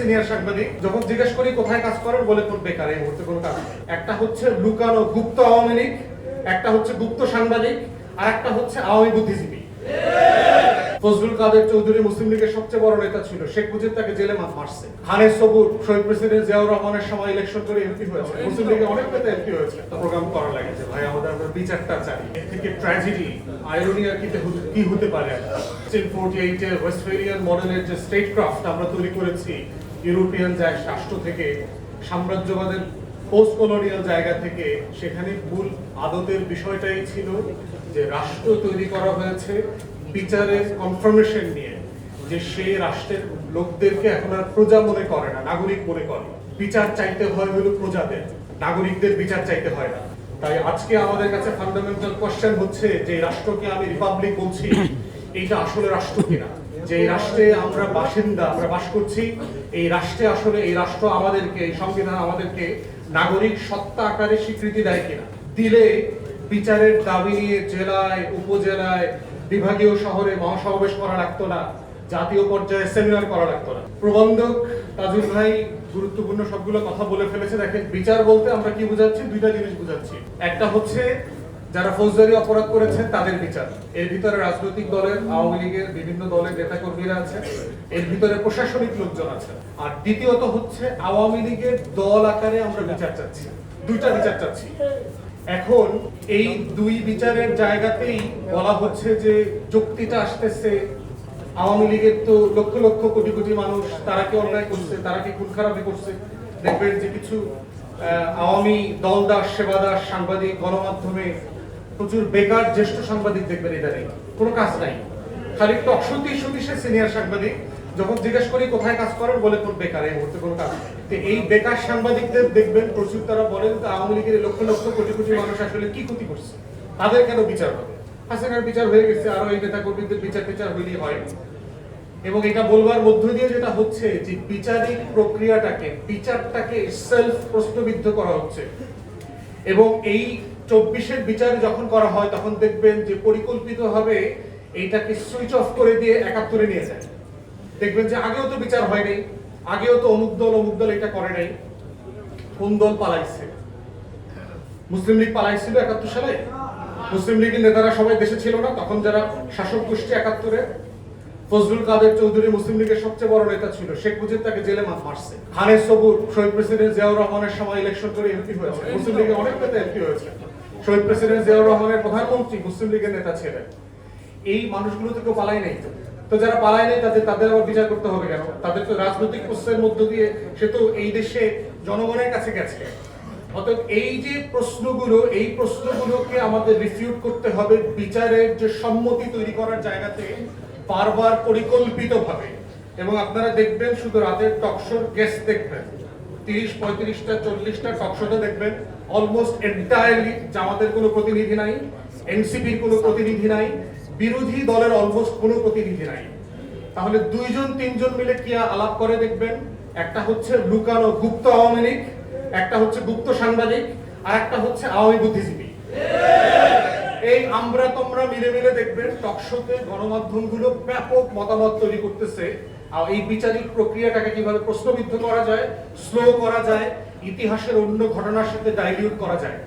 Senior সাংবাদিক, যখন জিজ্ঞেস করি কোথায় কাজ করেন বলে তোর বেকার, এই মুহূর্তে কোনো কাজ নেই। একটা হচ্ছে লুকানো গুপ্ত আওয়ামী লীগ, একটা হচ্ছে গুপ্ত সাংবাদিক, আর একটা হচ্ছে আওয়ামী বুদ্ধিজীবী। ফজলুল কাদের চৌধুরী মুসলিম লীগের সবচেয়ে বড় নেতা ছিল, শেখ মুজিব তাকে জেলে মারছে। খানের সবুর শহীদ প্রেসিডেন্ট জিয়াউর রহমানের সময় ইলেকশন করে এমপি হয়েছে, মুসলিম লীগের অনেক নেতা এমপি হয়েছে। প্রোগ্রাম করা লাগে যে ভাই আমরা বিচারটা চাই, এর থেকে ট্র্যাজেডি আইরনি আর কি হতে পারে। 1948 এর ওয়েস্টফেলিয়ান মডেলের যে স্টেট ক্রাফট আমরা তৈরি করেছি, ইউরোপিয়ান রাষ্ট্র থেকে, সাম্রাজ্যবাদের পোস্ট কলোনিয়াল জায়গা থেকে, সেখানে মূল আদতের বিষয়টাই ছিল যে রাষ্ট্র তৈরি করা হয়েছে বিচারের কনফার্মেশন নিয়ে, যে সেই রাষ্ট্রের লোকদেরকে এখন আর প্রজা মনে করে না, নাগরিক মনে করে। বিচার চাইতে হয় হলো প্রজাদের, নাগরিকদের বিচার চাইতে হয় না। তাই আজকে আমাদের কাছে ফান্ডামেন্টাল কোশ্চেন হচ্ছে যে রাষ্ট্রকে আমি রিপাবলিক বলছি, এইটা আসলে রাষ্ট্র কিনা? যে এই রাষ্ট্রে আমরা বাসিন্দা, আমরা বাস করছি, এই রাষ্ট্রে আসলে এই রাষ্ট্র আমাদেরকে, এই সংবিধান আমাদেরকে নাগরিক সত্তা আকারে স্বীকৃতি দেয় কিনা? দিলে বিচারের দাবি নিয়ে জেলায়, উপজেলায়, বিভাগীয় শহরে মহাসমাবেশ করা লাগতো না, জাতীয় পর্যায়ে সেমিনার করা লাগতো না। প্রবন্ধক তাজুল ভাই গুরুত্বপূর্ণ সবগুলো কথা বলে ফেলেছে। দেখেন, বিচার বলতে আমরা কি বুঝাচ্ছি? দুইটা জিনিস বুঝাচ্ছি। একটা হচ্ছে যারা ফৌজদারি অপরাধ করেছেন তাদের বিচার, এর ভিতরে রাজনৈতিক দলের, আওয়ামী লীগের বিভিন্ন দলের নেতা কর্মীরা আছে, এর ভিতরে প্রশাসনিক লোকজন আছে। আর দ্বিতীয়ত হচ্ছে আওয়ামী লীগের দল আকারে আমরা বিচার চাচ্ছি, দুইটা বিচার চাচ্ছি। এখন এই দুই বিচারের জায়গাতেই বলা হচ্ছে যে যুক্তিটা আসতেছে আওয়ামী লীগের তো লক্ষ লক্ষ কোটি কোটি মানুষ, তারা কি অন্যায় করছে, তারা কি খুন খারাপি করছে। দেখবেন যে কিছু আওয়ামী দলদাস, সেবাদাস সাংবাদিক, গণমাধ্যমে প্রচুর বেকার জ্যেষ্ঠ সাংবাদিক দেখবেন, ইদানিং কোনো কাজ নাই, খালি টকশোতেই সতীশে সিনিয়র সাংবাদিক। যখন জিজ্ঞেস করি কোথায় কাজ করেন বলে তোর বেকার, এই মুহূর্তে কোনো কাজ নেই। তো এই বেকার সাংবাদিকদের দেখবেন প্রচুর, তারা বলেন তো আওয়ামী লীগের লক্ষ লক্ষ কোটি কোটি মানুষ আসলে কি ক্ষতি করছে, তাদের কেন বিচার হবে? হাসিনার বিচার হয়ে গেছে, আরো এই নেতা কর্মীদের বিচার হইলেই হয়। এবং এটা বলবার মধ্য দিয়ে যেটা হচ্ছে যে বিচারিক প্রক্রিয়াটাকে, বিচারটাকে সেলফ প্রশ্নবিদ্ধ করা হচ্ছে। এবং এই 24-এর বিচার যখন করা হয় তখন দেখবেন যে পরিকল্পিতভাবে এইটাকে সুইচ অফ করে দিয়ে 71-এ নিয়ে যায়। দেখবেন যে আগেও তো বিচার হয় নাই, আগেও তো অমুক দল এটা করে নাই। কোন দল পালাইছে? মুসলিম লীগ পালাইছিল 71 সালে। মুসলিম লীগের নেতারা সবাই দেশে ছিল না তখন, যারা শাসক গোষ্ঠী 71-এ। ফজলুল কাদের চৌধুরী মুসলিম লীগের সবচেয়ে বড় নেতা ছিল, শেখ মুজিব তাকে জেলে মারছে। খানের সবুর শহীদ প্রেসিডেন্ট জিয়াউর রহমানের সময় ইলেকশন করে এমপি হয়েছে, মুসলিম লীগের অনেক নেতা এমপি হয়েছে। শহীদ প্রেসিডেন্ট জিয়াউর রহমানের প্রধানমন্ত্রী মুসলিম লীগের নেতা ছিলেন। এই মানুষগুলো তো কেউ পালাই নাই। তো যারা পালাই নাই তাদের আবার বিচার করতে হবে কেন? তাদের তো রাজনৈতিক প্রশ্নের মধ্য দিয়ে সে তো এই দেশে জনগণের কাছে গেছে। অতএব এই যে প্রশ্নগুলো, এই প্রশ্নগুলোকে আমাদের রিফিউট করতে হবে বিচারের যে সম্মতি তৈরি করার জায়গাতে, বারবার পরিকল্পিতভাবে। এবং আপনারা দেখবেন শুধু রাতের টকশোর গেস্ট দেখবেন 30, 35টা, 40টা টকশোতে দেখবেন অলমোস্ট এন্টায়ারলি জামাতের কোনো প্রতিনিধি নাই, এনসিপির কোনো প্রতিনিধি নাই, বিরোধী দলের অলমোস্ট কোনো প্রতিনিধি নাই। তাহলে 2-3 মিলে কি আলাপ করে দেখবেন? একটা হচ্ছে লুকানো গুপ্ত আওয়ামী লীগ, একটা হচ্ছে গুপ্ত সাংবাদিক, আর একটা হচ্ছে আওয়ামী বুদ্ধিজীবী। এই আমরা তোমরা মিলে মিলে দেখবেন টকশোতে গণমাধ্যমগুলো ব্যাপক মতামত তৈরি করতেছে এই বিচারিক প্রক্রিয়াটাকে কিভাবে প্রশ্নবিদ্ধ করা যায়, স্লো করা যায়, ইতিহাসের অন্য ঘটনার সাথে ডাইলিউট করা যায়।